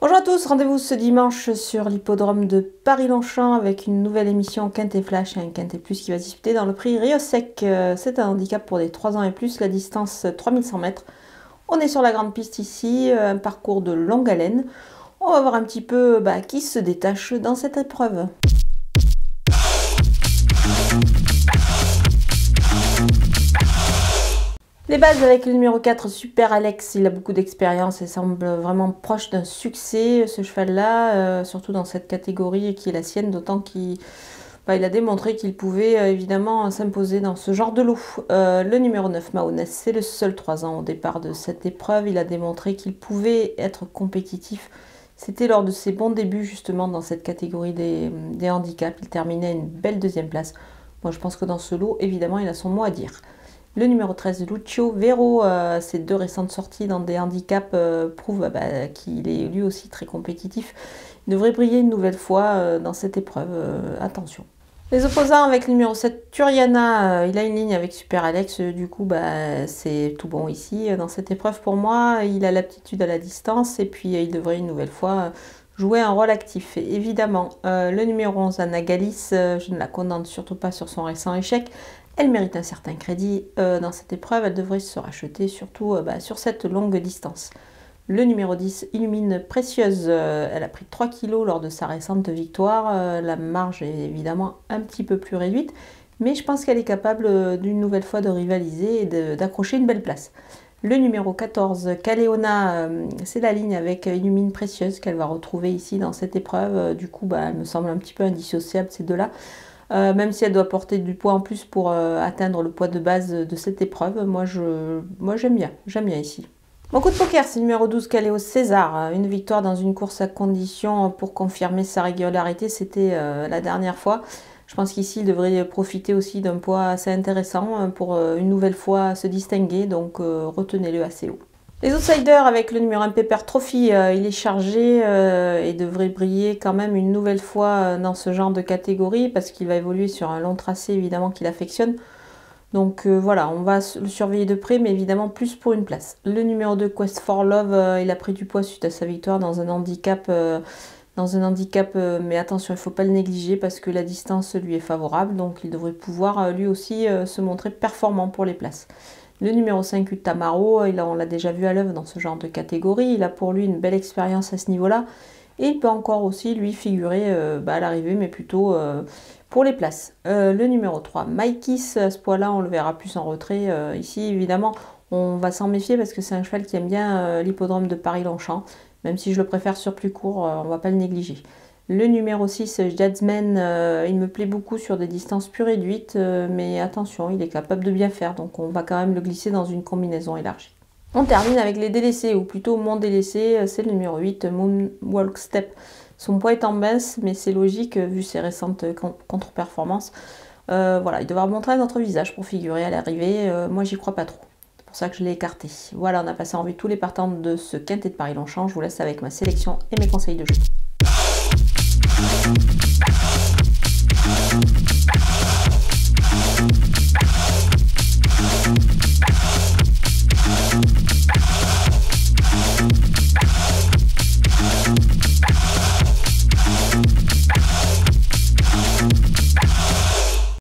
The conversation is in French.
Bonjour à tous, rendez-vous ce dimanche sur l'hippodrome de Paris-Longchamp avec une nouvelle émission Quintet Flash et un Quintet Plus qui va se disputer dans le prix Rio Sec. C'est un handicap pour des 3 ans et plus, la distance 3100 mètres. On est sur la grande piste ici, un parcours de longue haleine. On va voir un petit peu qui se détache dans cette épreuve. Les bases avec le numéro 4, Super Alex, il a beaucoup d'expérience et semble vraiment proche d'un succès, ce cheval-là, surtout dans cette catégorie qui est la sienne, d'autant qu'il il a démontré qu'il pouvait évidemment s'imposer dans ce genre de lot. Le numéro 9, Mahonès, c'est le seul 3 ans au départ de cette épreuve, il a démontré qu'il pouvait être compétitif. C'était lors de ses bons débuts justement dans cette catégorie des handicaps, il terminait une belle deuxième place. Moi je pense que dans ce lot, évidemment, il a son mot à dire. Le numéro 13, Lucio Vero, ses deux récentes sorties dans des handicaps prouvent qu'il est lui aussi très compétitif. Il devrait briller une nouvelle fois dans cette épreuve, attention. Les opposants avec le numéro 7, Turiana, il a une ligne avec Super Alex, du coup c'est tout bon ici dans cette épreuve pour moi. Il a l'aptitude à la distance et puis il devrait une nouvelle fois jouer un rôle actif. Et évidemment, le numéro 11, Anagalis, je ne la condamne surtout pas sur son récent échec. Elle mérite un certain crédit dans cette épreuve, elle devrait se racheter surtout sur cette longue distance. Le numéro 10, Illumine Précieuse, elle a pris 3 kg lors de sa récente victoire, la marge est évidemment un petit peu plus réduite, mais je pense qu'elle est capable d'une nouvelle fois de rivaliser et d'accrocher une belle place. Le numéro 14, Caléona, c'est la ligne avec Illumine Précieuse qu'elle va retrouver ici dans cette épreuve, du coup elle me semble un petit peu indissociable ces deux-là. Même si elle doit porter du poids en plus pour atteindre le poids de base de cette épreuve, moi j'aime bien ici. Mon coup de poker, c'est le numéro 12, Caléo César. Une victoire dans une course à condition pour confirmer sa régularité, c'était la dernière fois. Je pense qu'ici, il devrait profiter aussi d'un poids assez intéressant pour une nouvelle fois se distinguer, donc retenez-le assez haut. Les outsiders avec le numéro 1 Pepper Trophy, il est chargé et devrait briller quand même une nouvelle fois dans ce genre de catégorie parce qu'il va évoluer sur un long tracé évidemment qu'il affectionne. Donc voilà, on va le surveiller de près mais évidemment plus pour une place. Le numéro 2 Quest for Love, il a pris du poids suite à sa victoire dans un handicap, mais attention, il ne faut pas le négliger parce que la distance lui est favorable, donc il devrait pouvoir lui aussi se montrer performant pour les places. Le numéro 5, Tamaro, on l'a déjà vu à l'œuvre dans ce genre de catégorie. Il a pour lui une belle expérience à ce niveau-là. Et il peut encore aussi lui figurer à l'arrivée, mais plutôt pour les places. Le numéro 3, Maikis, à ce poids-là, on le verra plus en retrait. Ici, évidemment, on va s'en méfier parce que c'est un cheval qui aime bien l'hippodrome de Paris-Longchamp. Même si je le préfère sur plus court, on ne va pas le négliger. Le numéro 6, Jadzman, il me plaît beaucoup sur des distances plus réduites, mais attention, il est capable de bien faire, donc on va quand même le glisser dans une combinaison élargie. On termine avec les délaissés, ou plutôt mon délaissé, c'est le numéro 8, Moonwalk Step. Son poids est en baisse, mais c'est logique vu ses récentes contre-performances. Voilà, il devra montrer un autre visage pour figurer à l'arrivée, moi j'y crois pas trop. C'est pour ça que je l'ai écarté. Voilà, on a passé en vue tous les partants de ce quintet de Paris-Longchamp. Je vous laisse avec ma sélection et mes conseils de jeu.